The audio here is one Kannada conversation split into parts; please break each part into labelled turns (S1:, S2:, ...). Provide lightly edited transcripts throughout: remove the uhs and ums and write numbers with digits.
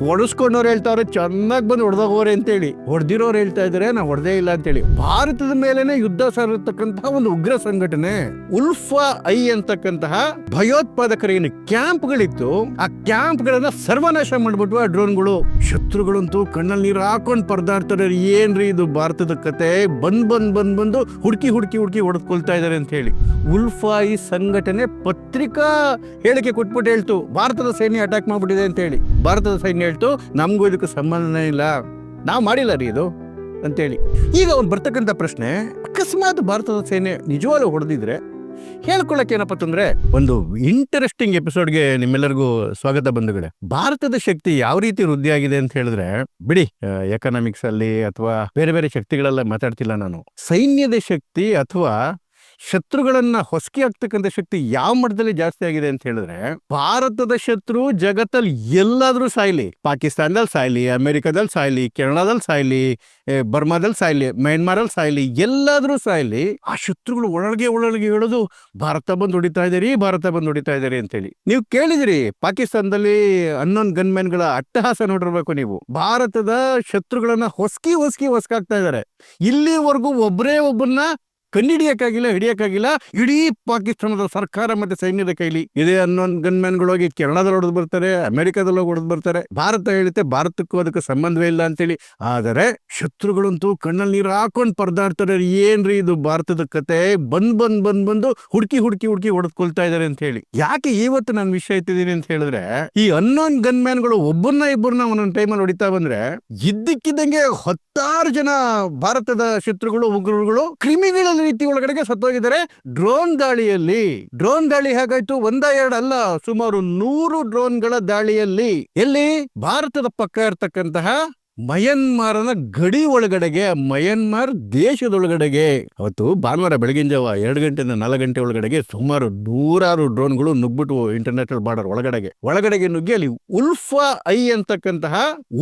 S1: ಹೊಡೆಸ್ಕೊಂಡವ್ರು ಹೇಳ್ತಾವ್ರೆ ಚೆನ್ನಾಗಿ ಬಂದು ಹೊಡೆದೋಗೋರೆ ಅಂತೇಳಿ, ಹೊಡೆದಿರೋರು ಹೇಳ್ತಾ ಇದಾರೆ ನಾ ಹೊಡೆದೇ ಇಲ್ಲ ಅಂತೇಳಿ. ಭಾರತದ ಮೇಲೆನೆ ಯುದ್ಧ ಸಾರಿರ್ತಕ್ಕಂತಹ ಒಂದು ಉಗ್ರ ಸಂಘಟನೆ ಉಲ್ಫಾ ಐ ಅಂತಕ್ಕಂತಹ ಭಯೋತ್ಪಾದಕರ ಏನು ಕ್ಯಾಂಪ್ಗಳಿತ್ತು, ಆ ಕ್ಯಾಂಪ್ಗಳನ್ನ ಸರ್ವನಾಶ ಮಾಡ್ಬಿಟ್ವು ಆ ಡ್ರೋನ್ಗಳು. ಶತ್ರುಗಳಂತೂ ಕಣ್ಣಲ್ಲಿ ನೀರು ಹಾಕೊಂಡ್ ಪರದಾಡ್ತಾರೆ, ಏನ್ರಿ ಇದು ಭಾರತದ ಕತೆ, ಬಂದು ಹುಡುಕಿ ಹೊಡೆದ್ಕೊಳ್ತಾ ಇದಾರೆ ಅಂತ ಹೇಳಿ. ಉಲ್ಫಾ ಐ ಸಂಘಟನೆ ಪತ್ರಿಕಾ ಹೇಳಿಕೆ ಕೊಟ್ಬಿಟ್ಟು ಹೇಳ್ತು ಭಾರತದ ಸೈನ್ಯ ಅಟ್ಯಾಕ್ ಮಾಡ್ಬಿಟ್ಟಿದೆ ಅಂತ ಹೇಳಿ. ಭಾರತದ ಸೈನ್ಯ ಹೇಳ್ತು ನಮಗೂ ಇದಕ್ಕೆ ಸಂಬಂಧನೇ ಇಲ್ಲ, ನಾವು ಮಾಡಿಲ್ಲ ರೀ ಇದು ಅಂತೇಳಿ. ಈಗ ಅವ್ನು ಬರ್ತಕ್ಕಂಥ ಪ್ರಶ್ನೆ, ಅಕಸ್ಮಾತ್ ಭಾರತದ ಸೇನೆ ನಿಜವಾಗ್ಲೂ ಹೊಡೆದಿದ್ರೆ ಹೇಳ್ಕೊಳ್ಳಕ್ಕೆ ಏನಪ್ಪ ಅಂತಂದ್ರೆ, ಒಂದು ಇಂಟರೆಸ್ಟಿಂಗ್ ಎಪಿಸೋಡ್ಗೆ ನಿಮ್ಮೆಲ್ಲರಿಗೂ ಸ್ವಾಗತ ಬಂಧುಗಳೇ. ಭಾರತದ ಶಕ್ತಿ ಯಾವ ರೀತಿ ವೃದ್ಧಿ ಆಗಿದೆ ಅಂತ ಹೇಳಿದ್ರೆ, ಬಿಡಿ ಎಕನಾಮಿಕ್ಸ್ ಅಲ್ಲಿ ಅಥವಾ ಬೇರೆ ಬೇರೆ ಶಕ್ತಿಗಳೆಲ್ಲ ಮಾತಾಡ್ತಿಲ್ಲ ನಾನು. ಸೈನ್ಯದ ಶಕ್ತಿ ಅಥವಾ ಶತ್ರುಗಳನ್ನ ಹೊಸಕಿ ಆಗ್ತಕ್ಕಂಥ ಶಕ್ತಿ ಯಾವ ಮಟ್ಟದಲ್ಲಿ ಜಾಸ್ತಿ ಆಗಿದೆ ಅಂತ ಹೇಳಿದ್ರೆ, ಭಾರತದ ಶತ್ರು ಜಗತ್ತಲ್ಲಿ ಎಲ್ಲಾದ್ರೂ ಸಾಯ್ಲಿ, ಪಾಕಿಸ್ತಾನದಲ್ಲಿ ಸಾಯ್ಲಿ, ಅಮೆರಿಕದಲ್ಲಿ ಸಾಯ್ಲಿ, ಕೆನಡಾದಲ್ಲಿ ಸಾಯ್ಲಿ, ಬರ್ಮಾದಲ್ಲಿ ಸಾಯ್ಲಿ, ಮ್ಯಾನ್ಮಾರಲ್ಲಿ ಸಾಯ್ಲಿ, ಎಲ್ಲಾದ್ರೂ ಸಾಯ್ಲಿ, ಆ ಶತ್ರುಗಳು ಒಳಗೆ ಹೇಳೋದು ಭಾರತ ಬಂದು ಹೊಡಿತಾ ಇದಾರೆ ಅಂತೇಳಿ. ನೀವು ಕೇಳಿದ್ರಿ ಪಾಕಿಸ್ತಾನದಲ್ಲಿ ಅನ್ನೋನ್ ಗನ್ಮ್ಯಾನ್ಗಳ ಅಟ್ಟಹಾಸ ನೋಡಿರ್ಬೇಕು ನೀವು. ಭಾರತದ ಶತ್ರುಗಳನ್ನ ಹೊಸಕಾಗ್ತಾ ಇದಾರೆ. ಇಲ್ಲಿವರೆಗೂ ಒಬ್ಬರೇ ಒಬ್ಬರನ್ನ ಹಿಡಿಯಕ್ಕಾಗಿಲ್ಲ. ಇಡೀ ಪಾಕಿಸ್ತಾನದ ಸರ್ಕಾರ ಮತ್ತೆ ಸೈನ್ಯದ ಕೈಲಿ ಇದೇ ಅನ್ನೋನ್ ಗನ್ಮ್ಯಾನ್ಗಳು ಹೋಗಿ ಕೆನಡಾದಲ್ಲಿ ಹೊಡೆದು ಬರ್ತಾರೆ, ಅಮೆರಿಕದಲ್ಲಿ ಹೋಗಿ ಹೊಡೆದು ಬರ್ತಾರೆ. ಭಾರತ ಹೇಳುತ್ತೆ ಭಾರತಕ್ಕೂ ಅದಕ್ಕೆ ಸಂಬಂಧವೇ ಇಲ್ಲ ಅಂತೇಳಿ. ಆದರೆ ಶತ್ರುಗಳಂತೂ ಕಣ್ಣಲ್ಲಿ ನೀರು ಹಾಕೊಂಡ್ ಪರದಾಡ್ತಾರೆ, ಏನ್ರಿ ಇದು ಭಾರತದ ಕತೆ, ಬಂದು ಹುಡುಕಿ ಹೊಡೆದ್ಕೊಳ್ತಾ ಇದಾರೆ ಅಂತ ಹೇಳಿ. ಯಾಕೆ ಇವತ್ತು ನಾನು ವಿಷಯ ಎತ್ತಿದ್ದೀನಿ ಅಂತ ಹೇಳಿದ್ರೆ, ಈ ಅನ್ನೋನ್ ಗನ್ಮ್ಯಾನ್ಗಳು ಇಬ್ಬರನ್ನ ಒಂದೊಂದು ಟೈಮಲ್ಲಿ ಹೊಡಿತಾ ಬಂದ್ರೆ ಇದ್ದಕ್ಕಿದ್ದಂಗೆ 10 ಜನ ಭಾರತದ ಶತ್ರುಗಳು, ಉಗ್ರರುಗಳು ಕ್ರಿಮಿನಲ್ ರೀತಿ ಒಳಗಡೆಗೆ ಸತ್ತೋಗಿದ್ದಾರೆ ಡ್ರೋನ್ ದಾಳಿ ಹೇಗಾಯ್ತು? 1-2 ಅಲ್ಲ, ಸುಮಾರು 100 ಡ್ರೋನ್ಗಳ ದಾಳಿಯಲ್ಲಿ. ಎಲ್ಲಿ? ಭಾರತದ ಪಕ್ಕ ಇರ್ತಕ್ಕಂತಹ ಮಯನ್ಮಾರನ ಗಡಿ ಒಳಗಡೆಗೆ, ಮಯನ್ಮಾರ್ ದೇಶದೊಳಗಡೆಗೆ. ಅವತ್ತು ಭಾನುವಾರ ಬೆಳಗಿನ ಜಾವ 2 ಗಂಟೆಯಿಂದ 4 ಗಂಟೆ ಒಳಗಡೆಗೆ ಸುಮಾರು 100 ಡ್ರೋನ್ಗಳು ನುಗ್ಬಿಟ್ಟು ಇಂಟರ್ನ್ಯಾಷನಲ್ ಬಾರ್ಡರ್ ಒಳಗಡೆಗೆ ನುಗ್ಗಿ ಅಲ್ಲಿ ಉಲ್ಫಾ ಐ ಅಂತಕ್ಕಂತಹ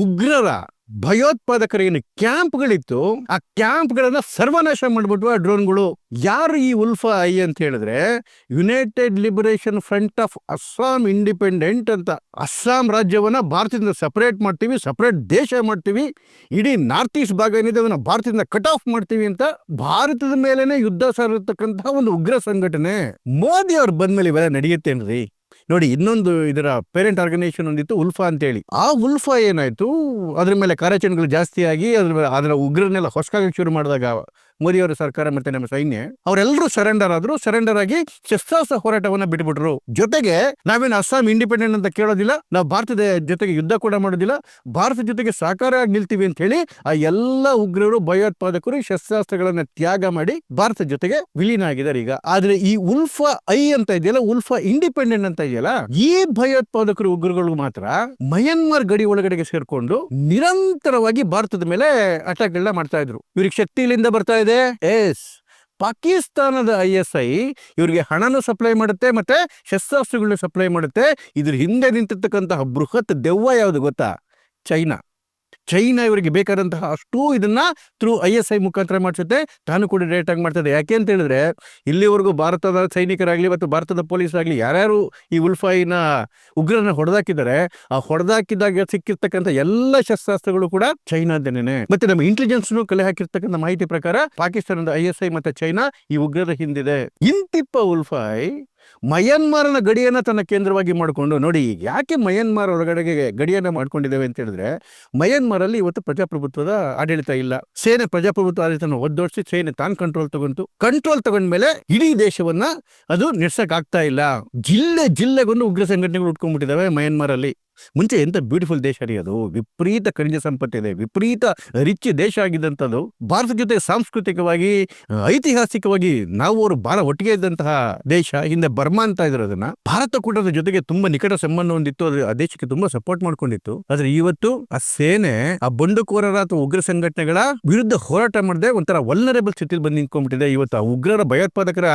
S1: ಉಗ್ರರ ಭಯೋತ್ಪಾದಕರ ಏನು ಕ್ಯಾಂಪ್ಗಳಿತ್ತು, ಆ ಕ್ಯಾಂಪ್ಗಳನ್ನ ಸರ್ವನಾಶ ಮಾಡ್ಬಿಟ್ವು ಆ ಡ್ರೋನ್ಗಳು. ಯಾರು ಈ ಉಲ್ಫಾ ಐ ಅಂತ ಹೇಳಿದ್ರೆ, United liberation front of Assam independent ಅಂತ. ಅಸ್ಸಾಂ ರಾಜ್ಯವನ್ನ ಭಾರತದಿಂದ ಸಪರೇಟ್ ದೇಶ ಮಾಡ್ತೀವಿ, ಇಡೀ ನಾರ್ತ್ ಈಸ್ಟ್ ಭಾಗ ಏನಿದೆ ಅದನ್ನ ಭಾರತದಿಂದ ಕಟ್ ಆಫ್ ಮಾಡ್ತೀವಿ ಅಂತ ಭಾರತದ ಮೇಲೆನೆ ಯುದ್ಧ ಸಾರಿರ್ತಕ್ಕಂತಹ ಒಂದು ಉಗ್ರ ಸಂಘಟನೆ. ಮೋದಿ ಅವ್ರು ಬಂದ್ಮೇಲೆ ಇವೆಲ್ಲ ನಡೆಯುತ್ತೇನ್ರಿ? ನೋಡಿ, ಇನ್ನೊಂದು ಇದರ ಪೇರೆಂಟ್ ಆರ್ಗನೈಸೇಷನ್ ಒಂದಿತ್ತು ಉಲ್ಫಾ ಅಂತೇಳಿ. ಆ ಉಲ್ಫಾ ಏನಾಯ್ತು, ಅದ್ರ ಮೇಲೆ ಕಾರ್ಯಾಚರಣೆಗಳು ಜಾಸ್ತಿ ಆಗಿ ಅದರ ಉಗ್ರನೆಲ್ಲ ಹೊಸಕಾಗಕ್ಕೆ ಶುರು ಮಾಡಿದಾಗ ಮೋದಿಯವರ ಸರ್ಕಾರ ಮತ್ತೆ ನಮ್ಮ ಸೈನ್ಯ ಅವರೆಲ್ಲರೂ ಸರೆಂಡರ್ ಆಗಿ ಶಸ್ತ್ರಾಸ್ತ್ರ ಹೋರಾಟವನ್ನ ಬಿಟ್ಬಿಟ್ರು. ಜೊತೆಗೆ ನಾವೇನು ಅಸ್ಸಾಂ ಇಂಡಿಪೆಂಡೆಂಟ್ ಅಂತ ಕೇಳೋದಿಲ್ಲ, ನಾವು ಭಾರತದ ಜೊತೆಗೆ ಯುದ್ಧ ಕೂಡ ಮಾಡೋದಿಲ್ಲ, ಭಾರತದ ಜೊತೆಗೆ ಸಾಕಾರವಾಗಿ ನಿಲ್ತೀವಿ ಅಂತ ಹೇಳಿ ಆ ಎಲ್ಲ ಉಗ್ರರು, ಭಯೋತ್ಪಾದಕರು ಶಸ್ತ್ರಾಸ್ತ್ರಗಳನ್ನ ತ್ಯಾಗ ಮಾಡಿ ಭಾರತದ ಜೊತೆಗೆ ವಿಲೀನ ಆಗಿದ್ದಾರೆ ಈಗ. ಆದ್ರೆ ಈ ಉಲ್ಫಾ ಐ ಅಂತ ಇದೆಯಲ್ಲ, ಉಲ್ಫಾ ಇಂಡಿಪೆಂಡೆಂಟ್ ಅಂತ ಇದೆಯಲ್ಲ, ಈ ಭಯೋತ್ಪಾದಕರು, ಉಗ್ರಗಳು ಮಾತ್ರ ಮಯನ್ಮಾರ್ ಗಡಿ ಒಳಗಡೆಗೆ ಸೇರ್ಕೊಂಡು ನಿರಂತರವಾಗಿ ಭಾರತದ ಮೇಲೆ ಅಟ್ಯಾಕ್ ಗಳನ್ನ ಮಾಡ್ತಾ ಇದ್ರು. ಇವ್ರಿಗೆ ಶಕ್ತಿ ಇಲ್ಲಿಂದ ಬರ್ತಾ ಇದೆ. ಪಾಕಿಸ್ತಾನದ ISI ಇವ್ರಿಗೆ ಹಣನು ಸಪ್ಲೈ ಮಾಡುತ್ತೆ, ಮತ್ತೆ ಶಸ್ತ್ರಾಸ್ತ್ರಗಳನ್ನ ಸಪ್ಲೈ ಮಾಡುತ್ತೆ. ಇದ್ರ ಹಿಂದೆ ನಿಂತಿರ್ತಕ್ಕಂತಹ ಬೃಹತ್ ದೆವ್ವ ಯಾವುದು ಗೊತ್ತಾ? ಚೈನಾ ಇವರಿಗೆ ಬೇಕಾದಂತಹ ಅಷ್ಟು ಇದನ್ನ ಥ್ರೂ ISI ಮುಖಾಂತರ ಮಾಡಿಸುತ್ತೆ, ತಾನು ಕೂಡ ಡೈರೆಕ್ಟ್ ಆಗಿ ಮಾಡ್ತದೆ. ಯಾಕೆ ಅಂತ ಹೇಳಿದ್ರೆ, ಇಲ್ಲಿವರೆಗೂ ಭಾರತದ ಸೈನಿಕರಾಗ್ಲಿ ಮತ್ತು ಭಾರತದ ಪೊಲೀಸ್ ಆಗಲಿ ಯಾರ್ಯಾರು ಈ ಉಲ್ಫಾಯಿನ ಉಗ್ರನ ಹೊಡೆದಾಕಿದ್ದಾರೆ, ಆ ಹೊಡೆದಾಕಿದಾಗ ಸಿಕ್ಕಿರ್ತಕ್ಕಂಥ ಎಲ್ಲ ಶಸ್ತ್ರಾಸ್ತ್ರಗಳು ಕೂಡ ಚೈನಾದೇನೆ. ಮತ್ತೆ ನಮ್ಮ ಇಂಟೆಲಿಜೆನ್ಸ್ ಕಲೆ ಹಾಕಿರ್ತಕ್ಕಂಥ ಮಾಹಿತಿ ಪ್ರಕಾರ ಪಾಕಿಸ್ತಾನದ ISI ಮತ್ತೆ ಚೈನಾ ಈ ಉಗ್ರರ ಹಿಂದಿದೆ. ಇಂತಿಪ್ಪ ಉಲ್ಫಾಯ್ ಮಯನ್ಮಾರನ ಗಡಿಯನ್ನ ತನ್ನ ಕೇಂದ್ರವಾಗಿ ಮಾಡಿಕೊಂಡು, ನೋಡಿ ಯಾಕೆ ಮಯನ್ಮಾರ್ ಹೊರಗಡೆಗೆ ಗಡಿಯನ್ನ ಮಾಡ್ಕೊಂಡಿದ್ದೇವೆ ಅಂತ ಹೇಳಿದ್ರೆ, ಮಯನ್ಮಾರಲ್ಲಿ ಇವತ್ತು ಪ್ರಜಾಪ್ರಭುತ್ವದ ಆಡಳಿತ ಇಲ್ಲ. ಸೇನೆ ಪ್ರಜಾಪ್ರಭುತ್ವ ಆಡಳಿತನ ಒದ್ದೊಡಿಸಿ ಸೇನೆ ತಾನು ಕಂಟ್ರೋಲ್ ತಗೊಂಡ್ಮೇಲೆ ಇಡೀ ದೇಶವನ್ನ ಅದು ನಿರ್ಸಕ್ ಆಗ್ತಾ ಇಲ್ಲ. ಜಿಲ್ಲೆಗೊಂದು ಉಗ್ರ ಸಂಘಟನೆಗಳು ಉಟ್ಕೊಂಡ್ಬಿಟ್ಟಿದ್ದಾವೆ ಮಯನ್ಮಾರಲ್ಲಿ. ಮುಂಚೆ ಎಂತ ಬ್ಯೂಟಿಫುಲ್ ದೇಶ ರೀ ಅದು, ವಿಪರೀತ ಖನಿಜ ಸಂಪತ್ತಿದೆ, ವಿಪರೀತ ರಿಚ್ ದೇಶ ಆಗಿದ್ದಂಥದ್ದು. ಭಾರತ ಜೊತೆ ಸಾಂಸ್ಕೃತಿಕವಾಗಿ, ಐತಿಹಾಸಿಕವಾಗಿ ನಾವು ಅವರು ಬಹಳ ಒಟ್ಟಿಗೆ ಇದ್ದಂತಹ ದೇಶ. ಹಿಂದೆ ಬರ್ಮಾ ಅಂತ ಇದ್ರು, ಅದನ್ನ ಭಾರತ ಕೂಡ ಅದ್ರ ಜೊತೆಗೆ ತುಂಬಾ ನಿಕಟ ಸಂಬಂಧ ಹೊಂದಿತ್ತು, ಆ ದೇಶಕ್ಕೆ ತುಂಬಾ ಸಪೋರ್ಟ್ ಮಾಡ್ಕೊಂಡಿತ್ತು. ಆದ್ರೆ ಇವತ್ತು ಆ ಸೇನೆ ಆ ಬಂಡುಕೋರರ ಅಥವಾ ಉಗ್ರ ಸಂಘಟನೆಗಳ ವಿರುದ್ಧ ಹೋರಾಟ ಮಾಡದೆ ಒಂಥರ ವಲ್ನರೇಬಲ್ ಸ್ಥಿತಿಯಲ್ಲಿ ಬಂದು ನಿಂತ್ಕೊಂಡ್ಬಿಟ್ಟಿದೆ. ಇವತ್ತು ಆ ಉಗ್ರರ ಭಯೋತ್ಪಾದಕರ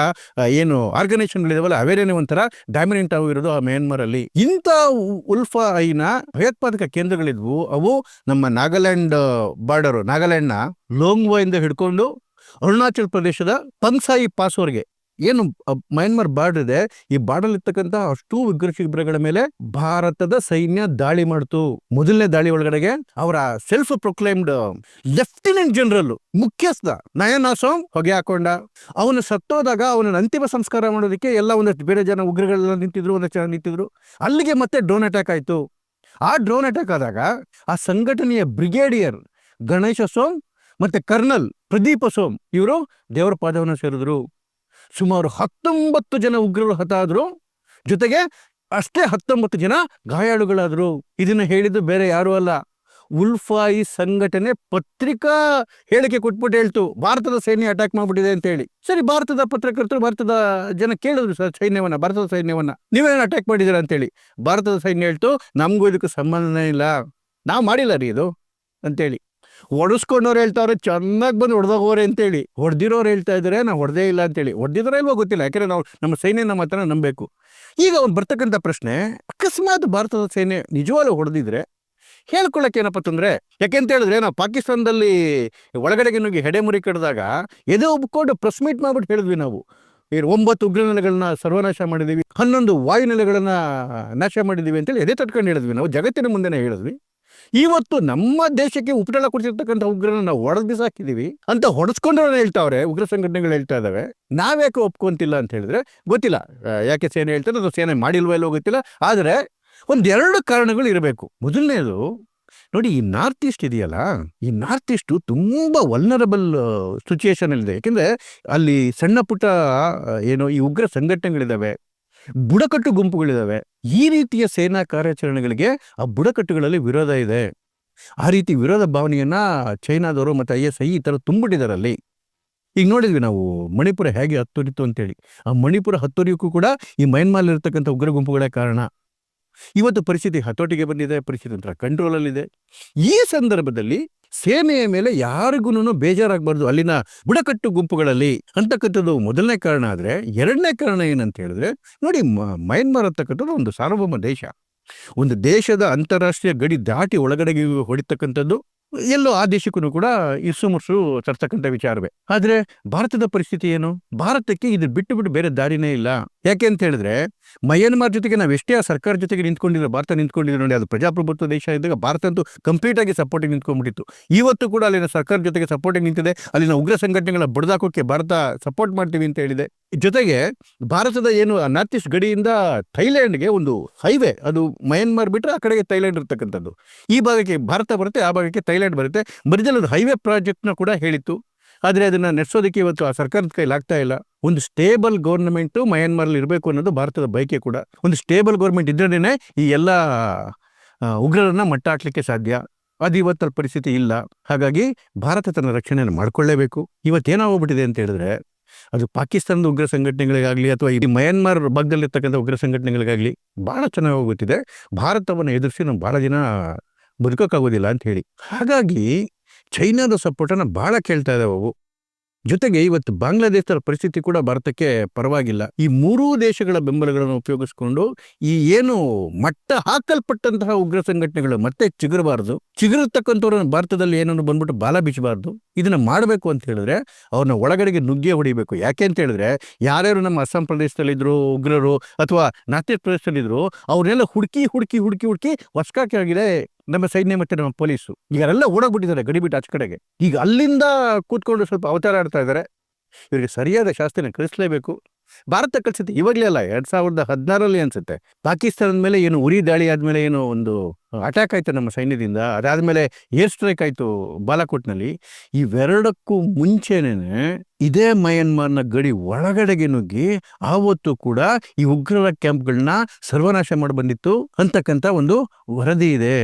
S1: ಏನು ಆರ್ಗನೈಸೇಷನ್ಗಳಿದಾವಲ್ಲ, ಅವೇರೇನೆ ಒಂಥರ ಡಾಮಿನೆಂಟ್ ಆಗಿರೋದು ಆ ಮ್ಯಾನ್ಮಾರ್ ಅಲ್ಲಿ. ಇಂಥ ಉಲ್ಫಾ ಐನ ಭಯೋತ್ಪಾದಕ ಕೇಂದ್ರಗಳಿದ್ವು. ಅವು ನಮ್ಮ ನಾಗಾಲ್ಯಾಂಡ್ ಬಾರ್ಡರ್, ನಾಗಾಲ್ಯಾಂಡ್ ನ ಲೋಂಗ್ವಾ ಇಂದ ಹಿಡ್ಕೊಂಡು ಅರುಣಾಚಲ್ ಪ್ರದೇಶದ ಪಂಗ್ಸಾಯಿ ಪಾಸ್ವರೆಗೆ ಏನು ಮಯನ್ಮಾರ್ ಬಾರ್ಡರ್ ಇದೆ, ಈ ಬಾರ್ಡರ್ ಇರ್ತಕ್ಕಂಥ ಅಷ್ಟು ಉಗ್ರ ಶಿಬಿರಗಳ ಮೇಲೆ ಭಾರತದ ಸೈನ್ಯ ದಾಳಿ ಮಾಡ್ತು. ಮೊದಲನೇ ದಾಳಿ ಒಳಗಡೆಗೆ ಅವರ ಸೆಲ್ಫ್ ಪ್ರೊಕ್ಲೈಮ್ಡ್ ಲೆಫ್ಟಿನೆಂಟ್ ಜನರಲ್ ಮುಖ್ಯಸ್ಥ ನಯನಾಸೋಮ್ ಹೊಗೆ ಹಾಕೊಂಡ. ಅವನು ಸತ್ತೋದಾಗ ಅವನ ಅಂತಿಮ ಸಂಸ್ಕಾರ ಮಾಡೋದಕ್ಕೆ ಎಲ್ಲ ಒಂದಷ್ಟು ಬೇರೆ ಜನ ಉಗ್ರಗಳೆಲ್ಲ ನಿಂತಿದ್ರು, ಒಂದಷ್ಟು ಜನ ನಿಂತಿದ್ರು. ಅಲ್ಲಿಗೆ ಮತ್ತೆ ಡ್ರೋನ್ ಅಟ್ಯಾಕ್ ಆಯ್ತು. ಆ ಡ್ರೋನ್ ಅಟ್ಯಾಕ್ ಆದಾಗ ಆ ಸಂಘಟನೆಯ ಬ್ರಿಗೇಡಿಯರ್ ಗಣೇಶ ಸೋಮ್ ಮತ್ತೆ ಕರ್ನಲ್ ಪ್ರದೀಪ ಸೋಮ್ ಇವರು ದೇವರ ಪಾದವನ್ನು ಸೇರಿದ್ರು. ಸುಮಾರು 19 ಜನ ಉಗ್ರರು ಹತಾದ್ರು, ಜೊತೆಗೆ ಅಷ್ಟೇ 19 ಜನ ಗಾಯಾಳುಗಳಾದ್ರು. ಇದನ್ನ ಹೇಳಿದ್ದು ಬೇರೆ ಯಾರು ಅಲ್ಲ, ಉಲ್ಫಾಯಿ ಸಂಘಟನೆ ಪತ್ರಿಕಾ ಹೇಳಿಕೆ ಕೊಟ್ಬಿಟ್ಟು ಹೇಳ್ತು ಭಾರತದ ಸೈನ್ಯ ಅಟ್ಯಾಕ್ ಮಾಡ್ಬಿಟ್ಟಿದೆ ಅಂತ ಹೇಳಿ. ಸರಿ, ಭಾರತದ ಪತ್ರಕರ್ತರು ಭಾರತದ ಜನ ಕೇಳಿದ್ರು ಸರ್ ಸೈನ್ಯವನ್ನ, ಭಾರತದ ಸೈನ್ಯವನ್ನ ನೀವೇನು ಅಟ್ಯಾಕ್ ಮಾಡಿದ್ದೀರಾ ಅಂತೇಳಿ. ಭಾರತದ ಸೈನ್ಯ ಹೇಳ್ತು ನಮಗೂ ಇದಕ್ಕೆ ಸಂಬಂಧನೇ ಇಲ್ಲ, ನಾವು ಮಾಡಿಲ್ಲ ರೀ ಇದು ಅಂತೇಳಿ. ಹೊಡೆಸ್ಕೊಂಡವ್ರು ಹೇಳ್ತಾವ್ರೆ ಚೆನ್ನಾಗಿ ಬಂದು ಹೊಡೆದೋಗೋರೆ ಅಂತೇಳಿ, ಹೊಡೆದಿರೋರು ಹೇಳ್ತಾ ಇದ್ದಾರೆ ನಾವು ಹೊಡೆದೇ ಇಲ್ಲ ಅಂತೇಳಿ. ಹೊಡೆದಿದ್ರೆ ಇಲ್ವೋ ಗೊತ್ತಿಲ್ಲ, ಯಾಕೆಂದ್ರೆ ನಾವು ನಮ್ಮ ಸೈನ್ಯ ನಮ್ಮ ಹತ್ರ ನಂಬಬೇಕು. ಈಗ ಅವ್ನು ಬರ್ತಕ್ಕಂಥ ಪ್ರಶ್ನೆ, ಅಕಸ್ಮಾತ್ ಭಾರತದ ಸೈನ್ಯ ನಿಜವಾಗ್ಲೂ ಹೊಡೆದಿದ್ರೆ ಹೇಳ್ಕೊಳ್ಳೋಕೆ ಏನಪ್ಪ ತೊಂದರೆ? ಯಾಕೆಂತ ಹೇಳಿದ್ರೆ ನಾವು ಪಾಕಿಸ್ತಾನದಲ್ಲಿ ಒಳಗಡೆಗೆ ನುಗ್ಗಿ ಹೆಡೆಮುರಿ ಕಡ್ದಾಗ ಎದೆ ಒಬ್ಕೊಂಡು ಪ್ರೆಸ್ ಮೀಟ್ ಮಾಡ್ಬಿಟ್ಟು ಹೇಳಿದ್ವಿ, ನಾವು 9 ಉಗ್ರ ನೆಲೆಗಳನ್ನ ಸರ್ವನಾಶ ಮಾಡಿದೀವಿ, 11 ವಾಯುನೆಲೆಗಳನ್ನ ನಾಶ ಮಾಡಿದೀವಿ ಅಂತೇಳಿ ಎದೆ ತಟ್ಕೊಂಡು ಹೇಳಿದ್ವಿ, ನಾವು ಜಗತ್ತಿನ ಮುಂದೆನೇ ಹೇಳಿದ್ವಿ. ಇವತ್ತು ನಮ್ಮ ದೇಶಕ್ಕೆ ಉಪಟಳ ಕೊಡ್ತಿರ್ತಕ್ಕಂಥ ಉಗ್ರನ ನಾವು ಹೊಡೆದು ಬಿಸಾಕಿದೀವಿ ಅಂತ ಹೊಡೆಸ್ಕೊಂಡ್ರೆ ಹೇಳ್ತಾವ್ರೆ, ಉಗ್ರ ಸಂಘಟನೆಗಳು ಹೇಳ್ತಾ ಇದಾವೆ. ನಾವ್ಯಾಕೆ ಒಪ್ಕೊಂತಿಲ್ಲ ಅಂತ ಹೇಳಿದ್ರೆ ಗೊತ್ತಿಲ್ಲ, ಯಾಕೆ ಸೇನೆ ಹೇಳ್ತಾರೆ ಅದು ಸೇನೆ ಮಾಡಿಲ್ವೋ ಇಲ್ವೋ ಗೊತ್ತಿಲ್ಲ. ಆದರೆ 1-2 ಕಾರಣಗಳು ಇರಬೇಕು. ಮೊದಲನೇದು ನೋಡಿ, ಈ ನಾರ್ತ್ ಈಸ್ಟ್ ಇದೆಯಲ್ಲ, ಈ ನಾರ್ತ್ ಈಸ್ಟು ತುಂಬ ವಲ್ನರಬಲ್ ಸಿಚುಯೇಷನ್ ಇದೆ. ಯಾಕೆಂದ್ರೆ ಅಲ್ಲಿ ಸಣ್ಣ ಪುಟ್ಟ ಏನೋ ಈ ಉಗ್ರ ಸಂಘಟನೆಗಳಿದಾವೆ, ಬುಡಕಟ್ಟು ಗುಂಪುಗಳಿದಾವೆ. ಈ ರೀತಿಯ ಸೇನಾ ಕಾರ್ಯಾಚರಣೆಗಳಿಗೆ ಆ ಬುಡಕಟ್ಟುಗಳಲ್ಲಿ ವಿರೋಧ ಇದೆ. ಆ ರೀತಿ ವಿರೋಧ ಭಾವನೆಯನ್ನ ಚೈನಾದವರು ಮತ್ತು ISI ಈ ಥರ ತುಂಬಿಟ್ಟಿದ್ದಾರೆ ಅಲ್ಲಿ. ಈಗ ನೋಡಿದ್ವಿ ನಾವು ಮಣಿಪುರ ಹೇಗೆ ಹತ್ತೊರಿತು ಅಂತೇಳಿ. ಆ ಮಣಿಪುರ ಹತ್ತೊರಿಯಕ್ಕೂ ಕೂಡ ಈ ಮಯನ್ಮಾರ್ ಇರ್ತಕ್ಕಂಥ ಉಗ್ರ ಗುಂಪುಗಳೇ ಕಾರಣ. ಇವತ್ತು ಪರಿಸ್ಥಿತಿ ಹತೋಟಿಗೆ ಬಂದಿದೆ, ಪರಿಸ್ಥಿತಿ ಒಂಥರ ಕಂಟ್ರೋಲಲ್ಲಿದೆ. ಈ ಸಂದರ್ಭದಲ್ಲಿ ಸೇನೆಯ ಮೇಲೆ ಯಾರಿಗೂ ಬೇಜಾರಾಗಬಾರ್ದು ಅಲ್ಲಿನ ಬುಡಕಟ್ಟು ಗುಂಪುಗಳಲ್ಲಿ ಅಂತಕ್ಕಂಥದ್ದು ಮೊದಲನೇ ಕಾರಣ. ಆದರೆ ಎರಡನೇ ಕಾರಣ ಏನಂತ ಹೇಳಿದ್ರೆ ನೋಡಿ, ಮಯನ್ಮಾರ್ ಅಂತಕ್ಕಂಥದ್ದು ಒಂದು ಸಾರ್ವಭೌಮ ದೇಶ. ಒಂದು ದೇಶದ ಅಂತಾರಾಷ್ಟ್ರೀಯ ಗಡಿ ದಾಟಿ ಒಳಗಡೆಗೆ ಹೊಡಿತಕ್ಕಂಥದ್ದು ಎಲ್ಲೋ ಆ ದೇಶಕ್ಕೂ ಕೂಡ ಇಸುಮುಸು ತರ್ತಕ್ಕಂಥ ವಿಚಾರವೇ. ಆದರೆ ಭಾರತದ ಪರಿಸ್ಥಿತಿ ಏನು? ಭಾರತಕ್ಕೆ ಇದು ಬಿಟ್ಟು ಬೇರೆ ದಾರಿನೇ ಇಲ್ಲ. ಯಾಕೆ ಅಂತ ಹೇಳಿದ್ರೆ ಮಯನ್ಮಾರ್ ಜೊತೆಗೆ ನಾವು ಎಷ್ಟೇ ಆ ಸರ್ಕಾರ ಜೊತೆಗೆ ನಿಂತ್ಕೊಂಡಿದ್ರೆ, ಭಾರತ ನಿಂತ್ಕೊಂಡಿದ್ರೆ ನೋಡಿ, ಅದು ಪ್ರಜಾಪ್ರಭುತ್ವ ದೇಶ ಇದ್ದಾಗ ಭಾರತ ಅಂತೂ ಕಂಪ್ಲೀಟ್ ಆಗಿ ಸಪೋರ್ಟಿಗೆ ನಿಂತ್ಕೊಂಡ್ಬಿಟ್ಟಿತ್ತು. ಇವತ್ತು ಕೂಡ ಅಲ್ಲಿನ ಸರ್ಕಾರ ಜೊತೆಗೆ ಸಪೋರ್ಟಿಗೆ ನಿಂತಿದೆ. ಅಲ್ಲಿನ ಉಗ್ರ ಸಂಘಟನೆಗಳ ಬಡ್ದಾಕೋಕೆ ಭಾರತ ಸಪೋರ್ಟ್ ಮಾಡ್ತೀವಿ ಅಂತ ಹೇಳಿದೆ. ಜೊತೆಗೆ ಭಾರತದ ಏನು ನಾರ್ತ್ ಈಸ್ಟ್ ಗಡಿಯಿಂದ ಥೈಲ್ಯಾಂಡ್ಗೆ ಒಂದು ಹೈವೇ, ಅದು ಮಯನ್ಮಾರ್ ಬಿಟ್ಟರೆ ಆ ಕಡೆಗೆ ಥೈಲ್ಯಾಂಡ್ ಇರ್ತಕ್ಕಂಥದ್ದು. ಈ ಭಾಗಕ್ಕೆ ಭಾರತ ಬರುತ್ತೆ, ಆ ಭಾಗಕ್ಕೆ ಥೈಲ್ಯಾಂಡ್ ಬರುತ್ತೆ. ಮಧ್ಯದಲ್ಲಿ ಹೈವೇ ಪ್ರಾಜೆಕ್ಟ್ನ ಕೂಡ ಹೇಳಿತ್ತು. ಆದರೆ ಅದನ್ನು ನಡೆಸೋದಕ್ಕೆ ಇವತ್ತು ಆ ಸರ್ಕಾರದ ಕೈಲಿ ಆಗ್ತಾ ಇಲ್ಲ. ಒಂದು ಸ್ಟೇಬಲ್ ಗೌರ್ಮೆಂಟು ಮಯನ್ಮಾರಲ್ಲಿ ಇರಬೇಕು ಅನ್ನೋದು ಭಾರತದ ಬಯಕೆ ಕೂಡ. ಒಂದು ಸ್ಟೇಬಲ್ ಗೌರ್ಮೆಂಟ್ ಇದ್ರೇನೆ ಈ ಎಲ್ಲ ಉಗ್ರರನ್ನ ಮಟ್ಟ ಹಾಕ್ಲಿಕ್ಕೆ ಸಾಧ್ಯ. ಅದು ಇವತ್ತಲ್ಲಿ ಪರಿಸ್ಥಿತಿ ಇಲ್ಲ. ಹಾಗಾಗಿ ಭಾರತ ತನ್ನ ರಕ್ಷಣೆಯನ್ನು ಮಾಡ್ಕೊಳ್ಳೇಬೇಕು. ಇವತ್ತೇನಾಗೋಗ್ಬಿಟ್ಟಿದೆ ಅಂತ ಹೇಳಿದ್ರೆ, ಅದು ಪಾಕಿಸ್ತಾನದ ಉಗ್ರ ಸಂಘಟನೆಗಳಿಗಾಗಲಿ ಅಥವಾ ಈ ಮಯನ್ಮಾರ್ ಭಾಗದಲ್ಲಿರ್ತಕ್ಕಂಥ ಉಗ್ರ ಸಂಘಟನೆಗಳಿಗಾಗಲಿ ಭಾಳ ಚೆನ್ನಾಗಿ ಹೋಗುತ್ತಿದೆ. ಭಾರತವನ್ನು ಎದುರಿಸಿ ನಾವು ಭಾಳ ದಿನ ಬದುಕೋಕ್ಕಾಗೋದಿಲ್ಲ ಅಂತ ಹೇಳಿ. ಹಾಗಾಗಿ ಚೈನಾದ ಸಪೋರ್ಟನ್ನು ಭಾಳ ಕೇಳ್ತಾ ಇದ್ದಾವೆ ಅವು. ಜೊತೆಗೆ ಇವತ್ತು ಬಾಂಗ್ಲಾದೇಶದ ಪರಿಸ್ಥಿತಿ ಕೂಡ ಭಾರತಕ್ಕೆ ಪರವಾಗಿಲ್ಲ. ಈ 3 ದೇಶಗಳ ಬೆಂಬಲಗಳನ್ನು ಉಪಯೋಗಿಸ್ಕೊಂಡು ಈ ಏನು ಮಟ್ಟ ಹಾಕಲ್ಪಟ್ಟಂತಹ ಉಗ್ರ ಸಂಘಟನೆಗಳು ಮತ್ತೆ ಚಿಗುರಬಾರದು, ಚಿಗುರತಕ್ಕಂಥವ್ರನ್ನ ಭಾರತದಲ್ಲಿ ಏನನ್ನು ಬಂದ್ಬಿಟ್ಟು ಬಾಲ ಬೀಚಬಾರ್ದು. ಇದನ್ನ ಮಾಡಬೇಕು ಅಂತ ಹೇಳಿದ್ರೆ ಅವ್ರನ್ನ ಒಳಗಡೆಗೆ ನುಗ್ಗಿಯೇ ಹೊಡಿಬೇಕು. ಯಾಕೆ ಅಂತ ಹೇಳಿದ್ರೆ ಯಾರ್ಯಾರು ನಮ್ಮ ಅಸ್ಸಾಂ ಪ್ರದೇಶದಲ್ಲಿದ್ರು ಉಗ್ರರು ಅಥವಾ ನಾರ್ತ್ ಈಸ್ಟ್ ಪ್ರದೇಶದಲ್ಲಿದ್ರು ಅವ್ರನ್ನೆಲ್ಲ ಹುಡುಕಿ ವಶಕ್ಕೆ ಆಗಿದೆ ನಮ್ಮ ಸೈನ್ಯ ಮತ್ತೆ ನಮ್ಮ ಪೊಲೀಸು. ಈಗೆಲ್ಲ ಓಡೋಗ್ಬಿಟ್ಟಿದ್ದಾರೆ ಗಡಿ ಬಿಟ್ಟು ಆಚೆ ಕಡೆಗೆ. ಈಗ ಅಲ್ಲಿಂದ ಕೂತ್ಕೊಂಡು ಸ್ವಲ್ಪ ಅವತಾರ ಆಡ್ತಾ ಇದ್ದಾರೆ. ಇವರಿಗೆ ಸರಿಯಾದ ಶಾಸ್ತಿನ ಕಳಿಸ್ಲೇಬೇಕು. ಭಾರತ ಕಳಿಸುತ್ತೆ ಇವಾಗಲೇ ಅಲ್ಲ, 2016 ಅನ್ಸುತ್ತೆ ಪಾಕಿಸ್ತಾನದ ಮೇಲೆ ಏನು ಉರಿ ದಾಳಿ ಆದಮೇಲೆ ಏನೋ ಒಂದು ಅಟ್ಯಾಕ್ ಆಯ್ತು ನಮ್ಮ ಸೈನ್ಯದಿಂದ. ಅದಾದಮೇಲೆ ಏರ್ ಸ್ಟ್ರೈಕ್ ಆಯಿತು ಬಾಲಾಕೋಟ್ನಲ್ಲಿ. ಇವೆರಡಕ್ಕೂ ಮುಂಚೆನೇ ಇದೇ ಮಯನ್ಮಾರ್ನ ಗಡಿ ಒಳಗಡೆಗೆ ನುಗ್ಗಿ ಆವತ್ತು ಕೂಡ ಈ ಉಗ್ರರ ಕ್ಯಾಂಪ್ಗಳನ್ನ ಸರ್ವನಾಶ ಮಾಡಿ ಬಂದಿತ್ತು ಅಂತಕ್ಕಂಥ ಒಂದು ವರದಿ ಇದೆ.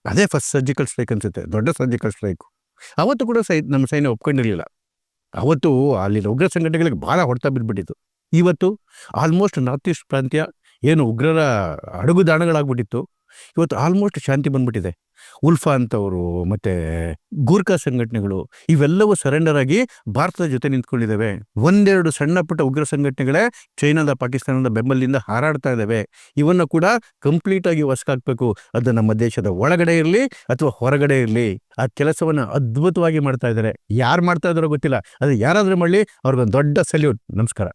S1: ಅದೇ ಫಸ್ಟ್ ಸರ್ಜಿಕಲ್ ಸ್ಟ್ರೈಕ್ ಅನ್ಸುತ್ತೆ, ದೊಡ್ಡ ಸರ್ಜಿಕಲ್ ಸ್ಟ್ರೈಕ್. ಅವತ್ತು ಕೂಡ ನಮ್ಮ ಸೈನ್ಯ ಒಪ್ಕೊಂಡಿರಲಿಲ್ಲ. ಅವತ್ತು ಅಲ್ಲಿನ ಉಗ್ರ ಸಂಘಟನೆಗಳಿಗೆ ಭಾಳ ಹೊಡೆತ ಬಿದ್ದುಬಿಟ್ಟಿತ್ತು. ಇವತ್ತು ಆಲ್ಮೋಸ್ಟ್ ನಾರ್ತ್ ಈಸ್ಟ್ ಪ್ರಾಂತ್ಯ ಏನು ಉಗ್ರರ ಅಡುಗುದಾಣಗಳಾಗ್ಬಿಟ್ಟಿತ್ತು, ಇವತ್ತು ಆಲ್ಮೋಸ್ಟ್ ಶಾಂತಿ ಬಂದ್ಬಿಟ್ಟಿದೆ. ಉಲ್ಫಾ ಅಂತವರು ಮತ್ತು ಗೂರ್ಖಾ ಸಂಘಟನೆಗಳು ಇವೆಲ್ಲವೂ ಸರೆಂಡರ್ ಆಗಿ ಭಾರತದ ಜೊತೆ ನಿಂತ್ಕೊಂಡಿದ್ದಾವೆ. 1-2 ಸಣ್ಣ ಪುಟ್ಟ ಉಗ್ರ ಸಂಘಟನೆಗಳೇ ಚೈನಾದ ಪಾಕಿಸ್ತಾನದ ಬೆಂಬಲದಿಂದ ಹಾರಾಡ್ತಾ ಇದ್ದಾವೆ. ಇವನ್ನು ಕೂಡ ಕಂಪ್ಲೀಟ್ ಆಗಿ ವಶಕ್ಕಾಗಬೇಕು. ಅದು ನಮ್ಮ ದೇಶದ ಒಳಗಡೆ ಇರಲಿ ಅಥವಾ ಹೊರಗಡೆ ಇರಲಿ, ಆ ಕೆಲಸವನ್ನು ಅದ್ಭುತವಾಗಿ ಮಾಡ್ತಾ ಇದ್ದಾರೆ. ಯಾರು ಮಾಡ್ತಾ ಇದ್ದಾರೋ ಗೊತ್ತಿಲ್ಲ, ಅದು ಯಾರಾದರೂ ಮಾಡಲಿ ಅವ್ರಿಗೊಂದು ದೊಡ್ಡ ಸಲ್ಯೂಟ್. ನಮಸ್ಕಾರ.